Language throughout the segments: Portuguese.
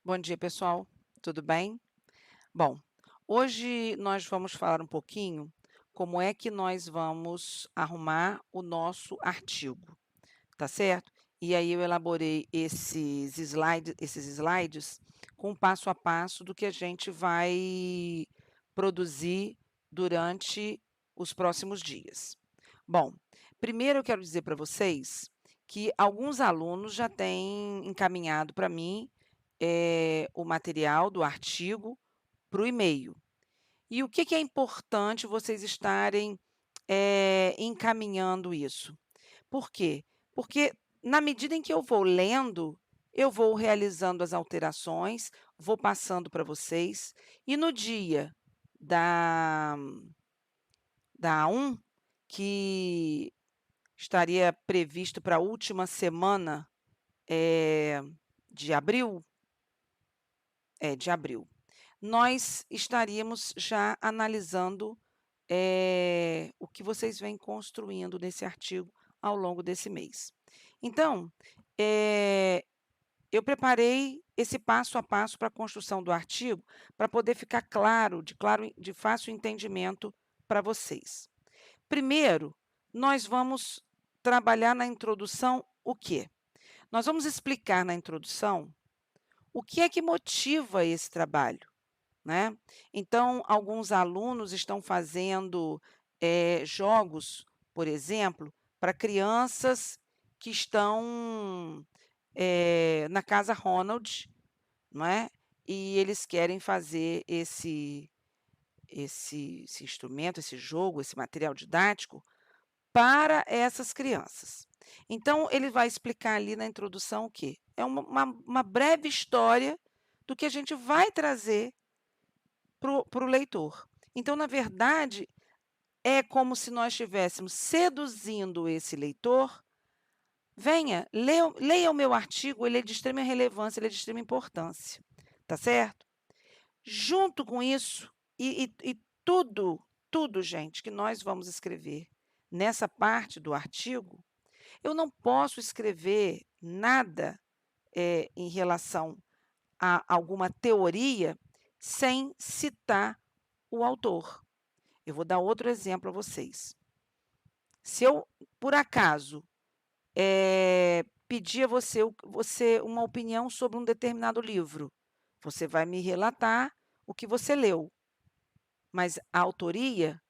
Bom dia, pessoal. Tudo bem? Bom, hoje nós vamos falar um pouquinho como é que nós vamos arrumar o nosso artigo, tá certo? E aí eu elaborei esses slides com passo a passo do que a gente vai produzir durante os próximos dias. Bom, primeiro eu quero dizer para vocês que alguns alunos já têm encaminhado para mim, o material do artigo para o e-mail. E o que que é importante vocês estarem, encaminhando isso? Por quê? Porque na medida em que eu vou lendo, eu vou realizando as alterações, vou passando para vocês, e no dia da da A1, que estaria previsto para a última semana, eh, de abril, de abril, nós estaríamos já analisando, o que vocês vêm construindo nesse artigo ao longo desse mês. Então, eh, eu preparei esse passo a passo para a construção do artigo, para poder ficar de fácil entendimento para vocês. Primeiro, nós vamos trabalhar na introdução o quê? Nós vamos explicar na introdução o que é que motiva esse trabalho, né. Então, alguns alunos estão fazendo, jogos, por exemplo, para crianças que estão, na casa Ronald, não é, e eles querem fazer esse instrumento, esse jogo, esse material didático para essas crianças. Então, ele vai explicar ali na introdução o quê? É uma breve história do que a gente vai trazer para o leitor. Então, na verdade, é como se nós estivéssemos seduzindo esse leitor: "Venha, leia o meu artigo, ele é de extrema relevância, ele é de extrema importância", tá certo? Junto com isso, e tudo, gente, que nós vamos escrever nessa parte do artigo, eu não posso escrever nada, em relação a alguma teoria, sem citar o autor. Eu vou dar outro exemplo a vocês. Se eu, por acaso, pedir a você uma opinião sobre um determinado livro, você vai me relatar o que você leu, mas a autoria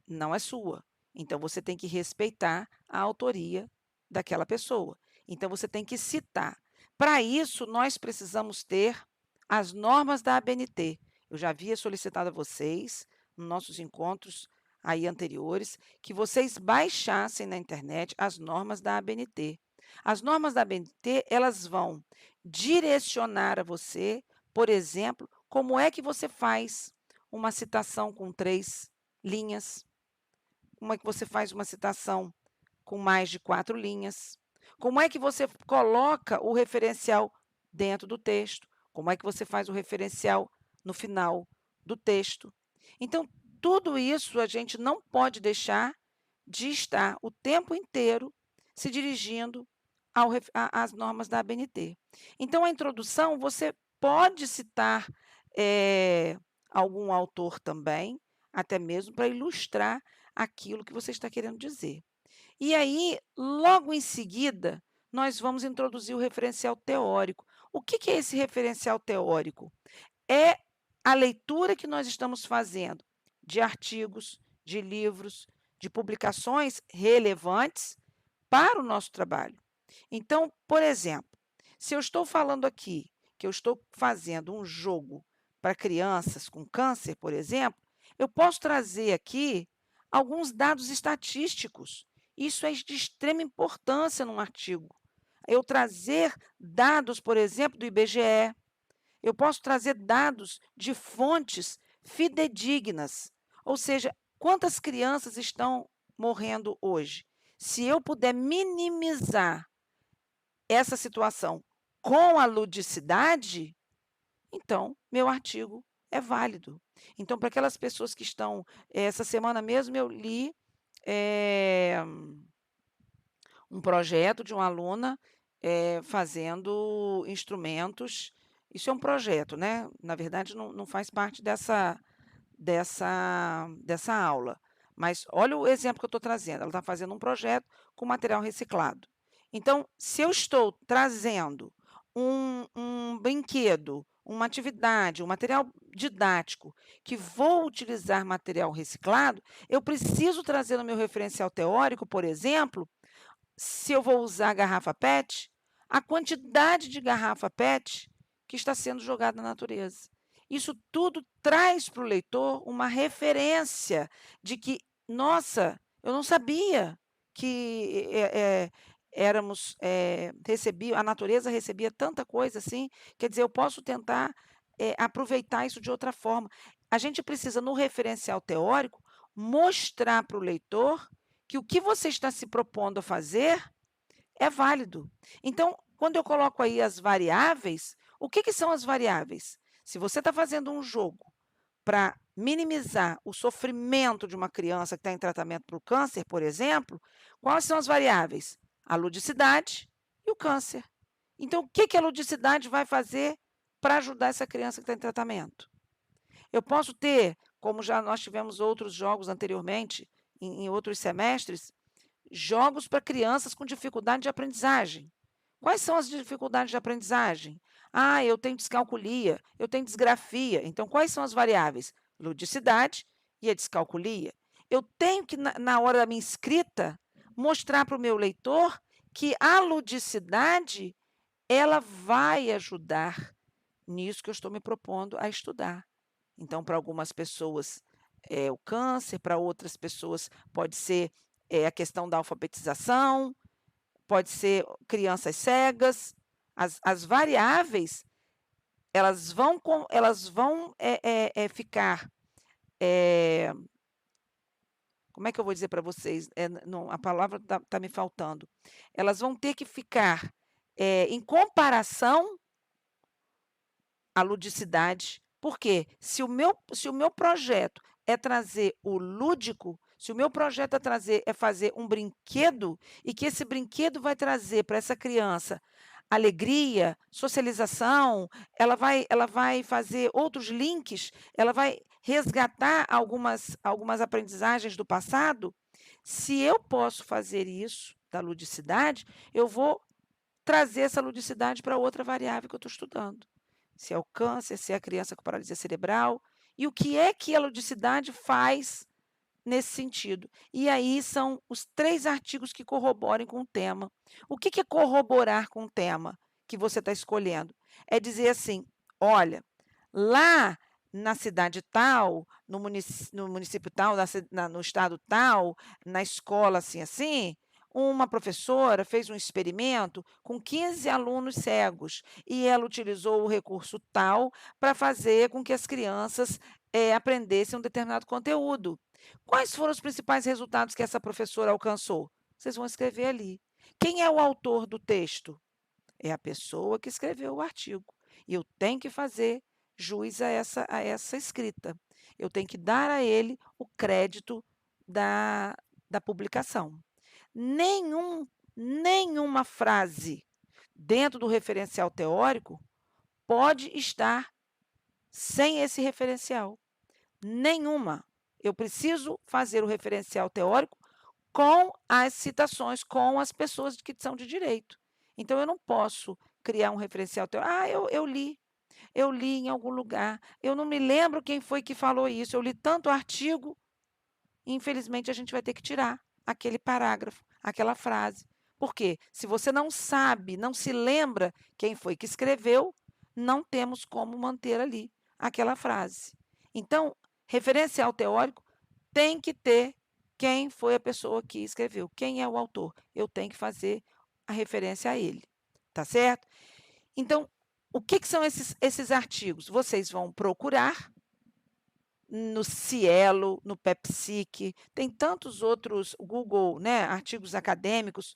não é sua. Então você tem que respeitar a autoria daquela pessoa. Então você tem que citar. Para isso, nós precisamos ter as normas da ABNT. Eu já havia solicitado a vocês, nos nossos encontros aí anteriores, que vocês baixassem na internet as normas da ABNT. As normas da ABNT, elas vão direcionar a você, por exemplo, como é que você faz uma citação com 3 linhas, como é que você faz uma citação com mais de 4 linhas? Como é que você coloca o referencial dentro do texto? Como é que você faz o referencial no final do texto? Então, tudo isso a gente não pode deixar de estar o tempo inteiro se dirigindo às normas da ABNT. Então, a introdução, você pode citar, algum autor também, até mesmo para ilustrar aquilo que você está querendo dizer. E aí, logo em seguida, nós vamos introduzir o referencial teórico. O que que é esse referencial teórico? É a leitura que nós estamos fazendo de artigos, de livros, de publicações relevantes para o nosso trabalho. Então, por exemplo, se eu estou falando aqui que eu estou fazendo um jogo para crianças com câncer, por exemplo, eu posso trazer aqui alguns dados estatísticos. Isso é de extrema importância num artigo. Eu trazer dados, por exemplo, do IBGE, eu posso trazer dados de fontes fidedignas, ou seja, quantas crianças estão morrendo hoje. Se eu puder minimizar essa situação com a ludicidade, então meu artigo é válido. Então, para aquelas pessoas que estão essa semana mesmo eu li, eh, um projeto de uma aluna, fazendo instrumentos, Isso é um projeto, né, na verdade não faz parte dessa aula. Mas olha o exemplo que eu estou trazendo, ela está fazendo um projeto com material reciclado. Então, se eu estou trazendo um brinquedo, uma atividade, um material didático, que vou utilizar material reciclado, eu preciso trazer no meu referencial teórico, por exemplo, se eu vou usar garrafa PET, a quantidade de garrafa PET que está sendo jogada na natureza. Isso tudo traz para o leitor uma referência de que, nossa, eu não sabia que éramos, recebia a natureza recebia tanta coisa assim, quer dizer, eu posso tentar, aproveitar isso de outra forma. A gente precisa, no referencial teórico, mostrar para o leitor que o que você está se propondo a fazer é válido. Então, quando eu coloco aí as variáveis, o que que são as variáveis? Se você está fazendo um jogo para minimizar o sofrimento de uma criança que está em tratamento para o câncer, por exemplo, quais são as variáveis? A ludicidade e o câncer. Então, o que que a ludicidade vai fazer para ajudar essa criança que está em tratamento? Eu posso ter, como já nós tivemos outros jogos anteriormente, em outros semestres, jogos para crianças com dificuldade de aprendizagem. Quais são as dificuldades de aprendizagem? Ah, eu tenho descalculia, eu tenho disgrafia. Então, quais são as variáveis? Ludicidade e a descalculia. Eu tenho que, na hora da minha escrita, mostrar para o meu leitor que a ludicidade ela vai ajudar nisso que eu estou me propondo a estudar. Então, para algumas pessoas é o câncer, para outras pessoas pode ser, a questão da alfabetização, pode ser crianças cegas. As variáveis, elas vão ficar, eh, como é que eu vou dizer para vocês? Não, a palavra está me faltando. Elas vão ter que ficar, em comparação a ludicidade. Porque se o meu projeto é trazer o lúdico, se o meu projeto é fazer um brinquedo, e que esse brinquedo vai trazer para essa criança alegria, socialização, ela vai fazer outros links, ela vai resgatar algumas aprendizagens do passado. Se eu posso fazer isso, da ludicidade, eu vou trazer essa ludicidade para outra variável que eu estou estudando. Se é o câncer, se é a criança com paralisia cerebral, e o que é que a ludicidade faz nesse sentido. E aí são os 3 artigos que corroborem com o tema. O que que é corroborar com o tema que você está escolhendo? É dizer assim: "Olha, lá na cidade tal, no município tal, no estado tal, na escola assim, assim, uma professora fez um experimento com 15 alunos cegos, e ela utilizou o recurso tal para fazer com que as crianças, aprendessem um determinado conteúdo. Quais foram os principais resultados que essa professora alcançou? Vocês vão escrever ali. Quem é o autor do texto? É a pessoa que escreveu o artigo. E eu tenho que fazer jus a essa escrita. Eu tenho que dar a ele o crédito da publicação. Nenhum nenhuma frase dentro do referencial teórico pode estar sem esse referencial. Nenhuma. Eu preciso fazer o referencial teórico com as citações, com as pessoas que são de direito. Então eu não posso criar um referencial teórico. "Ah, eu li em algum lugar, eu não me lembro quem foi que falou isso, eu li tanto artigo", infelizmente a gente vai ter que tirar aquele parágrafo, aquela frase. Por quê? Se você não sabe, não se lembra quem foi que escreveu, não temos como manter ali aquela frase. Então, referencial teórico tem que ter quem foi a pessoa que escreveu, quem é o autor. Eu tenho que fazer a referência a ele, tá certo? Então, o que que são esses artigos? Vocês vão procurar no Cielo, no PepSic, tem tantos outros Google, né, artigos acadêmicos,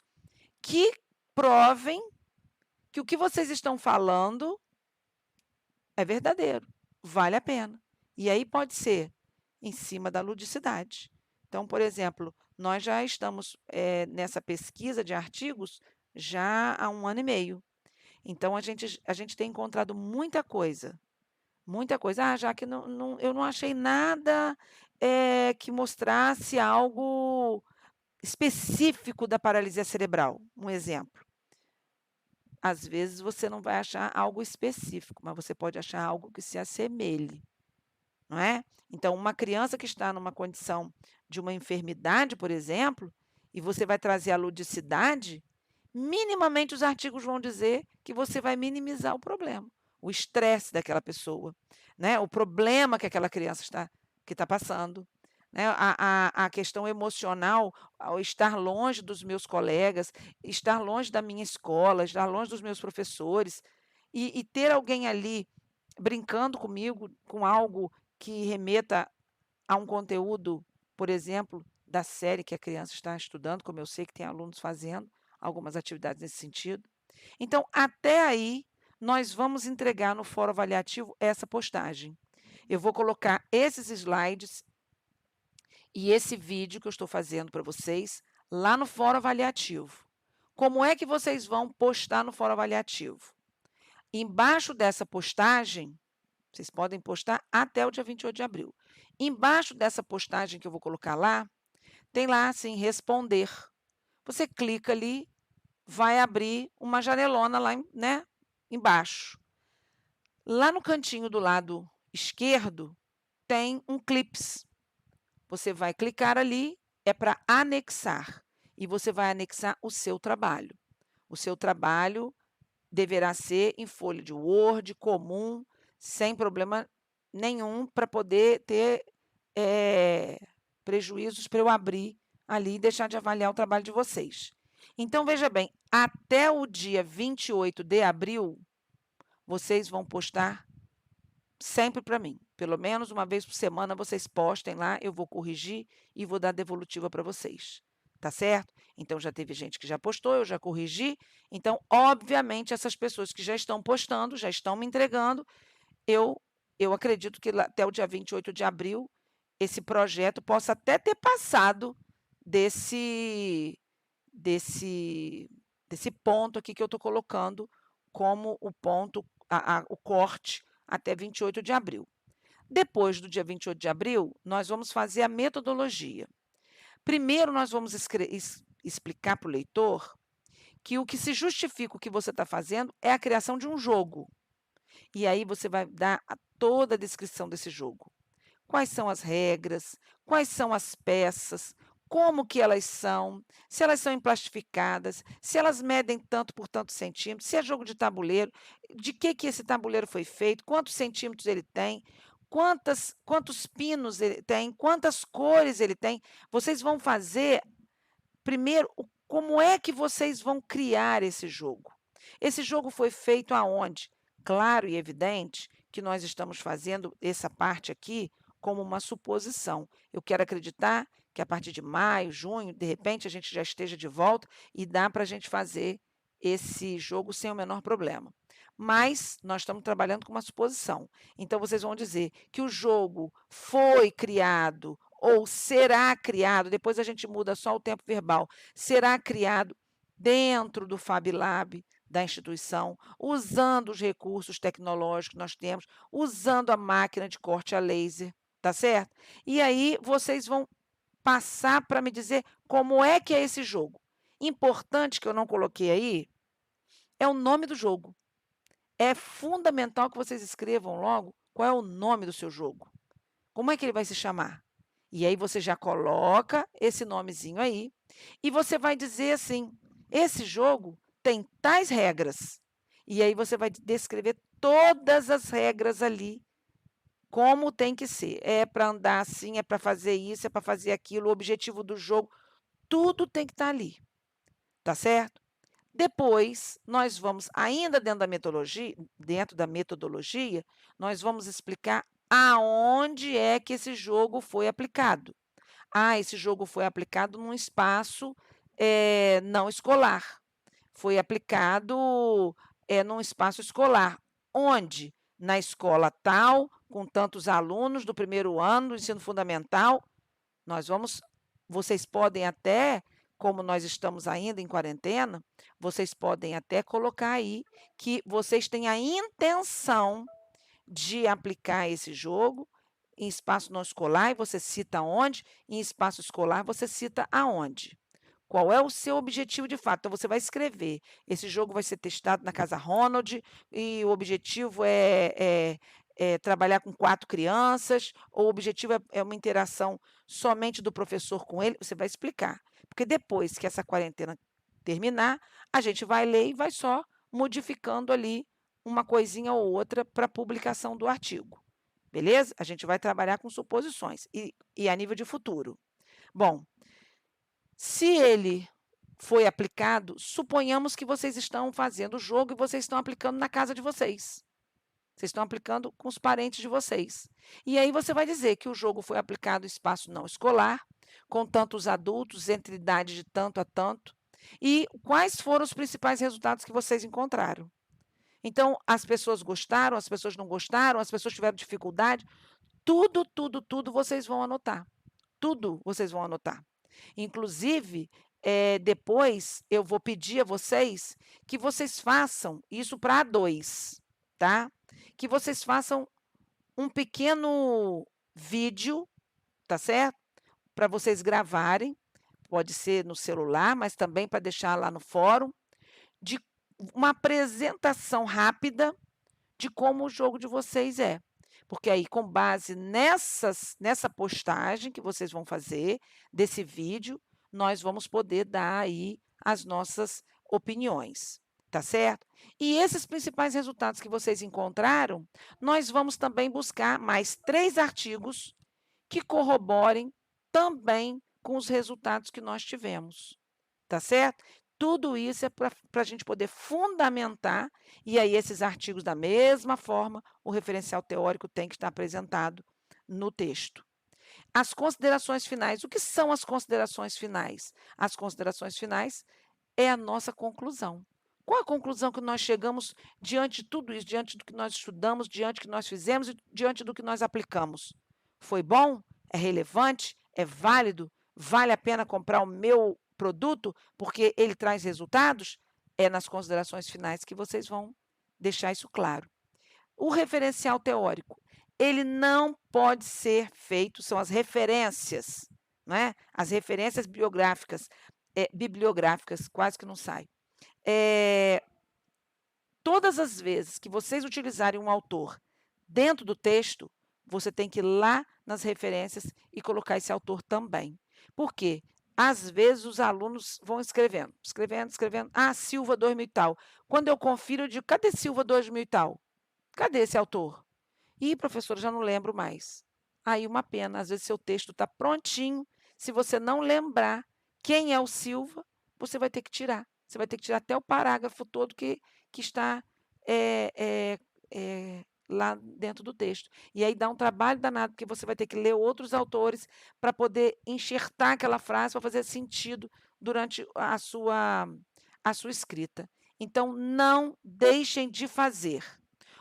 que provem que o que vocês estão falando é verdadeiro, vale a pena. E aí pode ser em cima da ludicidade. Então, por exemplo, nós já estamos, nessa pesquisa de artigos já há 1 ano e meio. Então a gente tem encontrado muita coisa, muita coisa. "Ah, já que eu não achei nada, que mostrasse algo específico da paralisia cerebral", um exemplo. Às vezes você não vai achar algo específico, mas você pode achar algo que se assemelhe, não é? Então uma criança que está numa condição de uma enfermidade, por exemplo, e você vai trazer a ludicidade, minimamente os artigos vão dizer que você vai minimizar o problema, o estresse daquela pessoa, né, o problema que aquela criança está passando, né, a questão emocional, ao estar longe dos meus colegas, estar longe da minha escola, estar longe dos meus professores, e ter alguém ali brincando comigo com algo que remeta a um conteúdo, por exemplo, da série que a criança está estudando, como eu sei que tem alunos fazendo algumas atividades nesse sentido. Então, até aí, nós vamos entregar no fórum avaliativo essa postagem. Eu vou colocar esses slides e esse vídeo que eu estou fazendo para vocês lá no fórum avaliativo. Como é que vocês vão postar no fórum avaliativo? Embaixo dessa postagem, vocês podem postar até o dia 28 de abril. Embaixo dessa postagem que eu vou colocar lá, tem lá assim, responder. Você clica ali, vai abrir uma janelona lá, né, embaixo. Lá no cantinho do lado esquerdo, tem um clips. Você vai clicar ali, é para anexar. E você vai anexar o seu trabalho. O seu trabalho deverá ser em folha de Word, comum, sem problema nenhum, para poder ter prejuízos para eu abrir ali e deixar de avaliar o trabalho de vocês. Então, veja bem, até o dia 28 de abril, vocês vão postar sempre para mim. Pelo menos uma vez por semana vocês postem lá, eu vou corrigir e vou dar devolutiva para vocês. Tá certo? Então já teve gente que já postou, eu já corrigi. Então, obviamente, essas pessoas que já estão postando, já estão me entregando, eu eu acredito que até o dia 28 de abril, esse projeto possa até ter passado desse desse desse ponto aqui que eu estou colocando como o ponto, o corte até 28 de abril. Depois do dia 28 de abril, nós vamos fazer a metodologia. Primeiro, nós vamos explicar para o leitor que o que se justifica o que você está fazendo é a criação de um jogo. E aí você vai dar toda a descrição desse jogo. Quais são as regras, quais são as peças, como que elas são, se elas são emplastificadas, se elas medem tanto por tantos centímetros, se é jogo de tabuleiro, de que esse tabuleiro foi feito, quantos centímetros ele tem, quantos pinos ele tem, quantas cores ele tem. Vocês vão fazer, primeiro, como é que vocês vão criar esse jogo. Esse jogo foi feito aonde? Claro e evidente que nós estamos fazendo essa parte aqui como uma suposição. Eu quero acreditar que a partir de maio, junho, de repente, a gente já esteja de volta e dá para a gente fazer esse jogo sem o menor problema. Mas nós estamos trabalhando com uma suposição. Então, vocês vão dizer que o jogo foi criado ou será criado, depois a gente muda só o tempo verbal, será criado dentro do Fab Lab da instituição, usando os recursos tecnológicos que nós temos, usando a máquina de corte a laser, tá certo? E aí vocês vão passar para me dizer como é que é esse jogo. Importante que eu não coloquei aí é o nome do jogo. É fundamental que vocês escrevam logo qual é o nome do seu jogo. Como é que ele vai se chamar? E aí você já coloca esse nomezinho aí e você vai dizer assim: esse jogo tem tais regras. E aí você vai descrever todas as regras ali, como tem que ser. É para andar assim, é para fazer isso, é para fazer aquilo, o objetivo do jogo, tudo tem que estar ali, tá certo? Depois, nós vamos, ainda dentro da metodologia, nós vamos explicar aonde é que esse jogo foi aplicado. Ah, esse jogo foi aplicado num espaço, não escolar. Foi aplicado, num espaço escolar. Onde? Na escola tal, com tantos alunos do primeiro ano do ensino fundamental. Nós vamos Vocês podem até como nós estamos ainda em quarentena, vocês podem até colocar aí que vocês têm a intenção de aplicar esse jogo em espaço não escolar, e você cita onde, em espaço escolar você cita aonde. Qual é o seu objetivo de fato? Então você vai escrever, esse jogo vai ser testado na casa Ronald, e o objetivo é trabalhar com 4 crianças, ou o objetivo é uma interação somente do professor com ele, você vai explicar. Porque depois que essa quarentena terminar, a gente vai ler e vai só modificando ali uma coisinha ou outra para publicação do artigo, beleza? A gente vai trabalhar com suposições e a nível de futuro. Bom, se ele foi aplicado, suponhamos que vocês estão fazendo o jogo e vocês estão aplicando na casa de vocês. Vocês estão aplicando com os parentes de vocês. E aí você vai dizer que o jogo foi aplicado em espaço não escolar, com tantos adultos, entre idade de tanto a tanto, e quais foram os principais resultados que vocês encontraram. Então, as pessoas gostaram, as pessoas não gostaram, as pessoas tiveram dificuldade, tudo, tudo, tudo vocês vão anotar. Tudo vocês vão anotar. Inclusive, depois eu vou pedir a vocês que vocês façam isso para A2, tá? Que vocês façam um pequeno vídeo, tá certo? Para vocês gravarem, pode ser no celular, mas também para deixar lá no fórum, de uma apresentação rápida de como o jogo de vocês é. Porque aí, com base nessa postagem que vocês vão fazer, desse vídeo, nós vamos poder dar aí as nossas opiniões, tá certo? E esses principais resultados que vocês encontraram, nós vamos também buscar mais 3 artigos que corroborem também com os resultados que nós tivemos, tá certo? Tudo isso é para a gente poder fundamentar, e aí esses artigos, da mesma forma, o referencial teórico tem que estar apresentado no texto. As considerações finais. O que são as considerações finais? As considerações finais é a nossa conclusão. Qual a conclusão que nós chegamos diante de tudo isso, diante do que nós estudamos, diante do que nós fizemos e diante do que nós aplicamos? Foi bom? É relevante? É válido? Vale a pena comprar o meu produto porque ele traz resultados? É nas considerações finais que vocês vão deixar isso claro. O referencial teórico, ele não pode ser feito, são as referências, né? As referências bibliográficas, quase que não sai. Todas as vezes que vocês utilizarem um autor dentro do texto, você tem que ir lá nas referências e colocar esse autor também. Por quê? Às vezes os alunos vão escrevendo, escrevendo, escrevendo. Ah, Silva 2000 e tal. Quando eu confiro, eu digo, cadê Silva 2000 e tal? Cadê esse autor? Ih, professora, já não lembro mais. Aí uma pena, às vezes seu texto está prontinho, se você não lembrar quem é o Silva, você vai ter que tirar. Você vai ter que tirar até o parágrafo todo que está lá dentro do texto. E aí dá um trabalho danado, porque você vai ter que ler outros autores para poder enxertar aquela frase, para fazer sentido durante a sua escrita. Então, não deixem de fazer.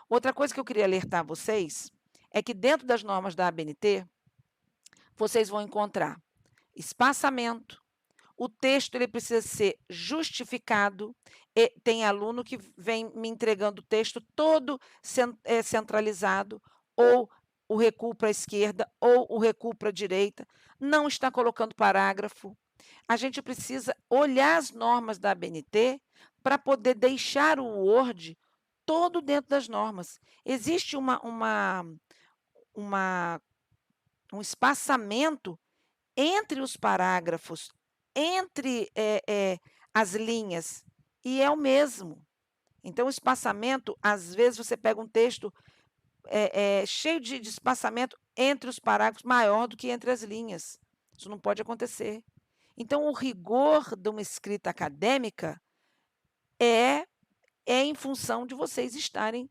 Outra coisa que eu queria alertar vocês é que dentro das normas da ABNT, vocês vão encontrar espaçamento, o texto ele precisa ser justificado, e tem aluno que vem me entregando o texto todo centralizado, ou o recuo para a esquerda, ou o recuo para a direita, não está colocando parágrafo. A gente precisa olhar as normas da ABNT para poder deixar o Word todo dentro das normas. Existe um espaçamento entre os parágrafos, entre as linhas, e é o mesmo. Então, o espaçamento, às vezes você pega um texto cheio de espaçamento entre os parágrafos, maior do que entre as linhas. Isso não pode acontecer. Então, o rigor de uma escrita acadêmica é em função de vocês estarem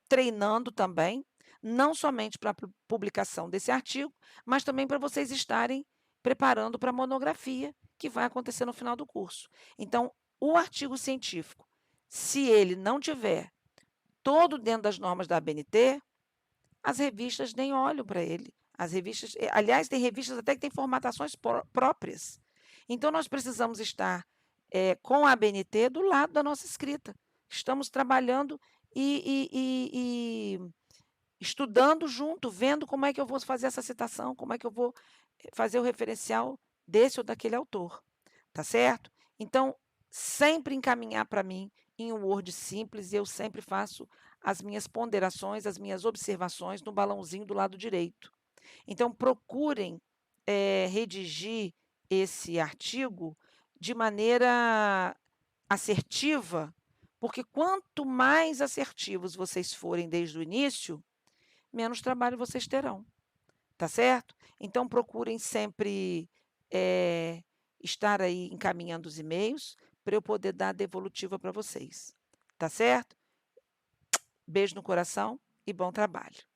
treinando também, não somente para a publicação desse artigo, mas também para vocês estarem preparando para a monografia que vai acontecer no final do curso. Então, o artigo científico, se ele não tiver todo dentro das normas da ABNT, as revistas nem olham para ele. As revistas, aliás, tem revistas até que têm formatações próprias. Então nós precisamos estar, com a ABNT do lado da nossa escrita. Estamos trabalhando e estudando junto, vendo como é que eu vou fazer essa citação, como é que eu vou, fazer o referencial desse ou daquele autor, tá certo? Então, sempre encaminhar para mim em um Word simples e eu sempre faço as minhas ponderações, as minhas observações no balãozinho do lado direito. Então procurem, redigir esse artigo de maneira assertiva, porque quanto mais assertivos vocês forem desde o início, menos trabalho vocês terão, tá certo? Então procurem sempre, estar aí encaminhando os e-mails para eu poder dar a devolutiva para vocês, tá certo? Beijo no coração e bom trabalho.